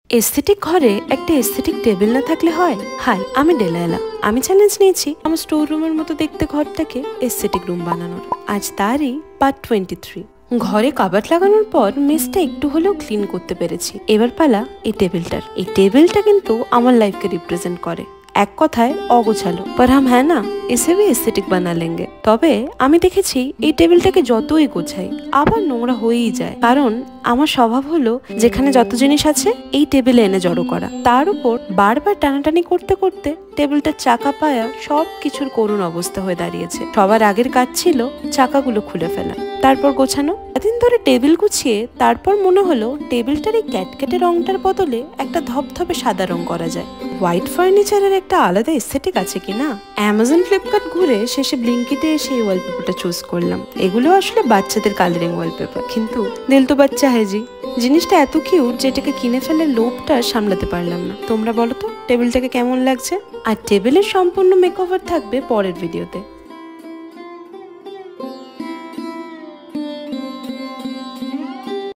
Aesthetic ঘরে একটা aesthetic table না থাকলে হয়। হাই, আমি ডেলাইলা। আমি চ্যালেঞ্জ নিয়েছি আমার স্টোর রুমের মতো দেখতে ঘরটাকে এস্থেটিক রুম বানানোর। আজ তারই পার্ট 23। ঘরে কাবাট লাগানোর পর মেসটা একটু হলেও ক্লিন করতে পেরেছি। এবার পালা এই টেবিলটার। এই টেবিলটা কিন্তু আমার লাইফকে রিপ্রেজেন্ট করে। এক কথায় অগোছালো, पर हम है ना इसे भी एस्थेटिक बना लेंगे। তবে আমি দেখেছি এই টেবিলটাকে যতই গোছাই আবার নোংরা হয়েই যায়, কারণ আমার স্বভাব হলো যেখানে যত জিনিস আছে এই টেবিলে এনে জড়ো করা। তার উপর বারবার টানাটানি করতে করতে টেবিলটার চাকা পায়া সব কিছুর করুণ অবস্থা হয়ে দাঁড়িয়েছে। সবার আগের কাজ ছিল চাকাগুলো খুলে ফেলা, তারপর গোছানো। এতদিন ধরে টেবিল গুছিয়ে তারপর মনে হলো টেবিলটার এই ক্যাটকেটে রংটার বদলে একটা ধপধপে সাদা রং করা যায়। হোয়াইট ফার্নিচারের একটা আলাদা এস্থেটিক আছে কিনা। অ্যামাজন ফ্লিপকার্ট ঘুরে শেষে ব্লিঙ্কিটে এসে এই ওয়ালপেপারটা চুজ করলাম। এগুলো আসলে বাচ্চাদের কালারিং ওয়ালপেপার, কিন্তু দিল তো বাচ্চা হেজি। জিনিসটা এত কিউট যেটাকে কিনে ফেলে লোভটা সামলাতে পারলাম না। তোমরা বলো তো টেবিলটাকে কেমন লাগছে? আর টেবিলের সম্পূর্ণ মেকওভার থাকবে পরের ভিডিওতে।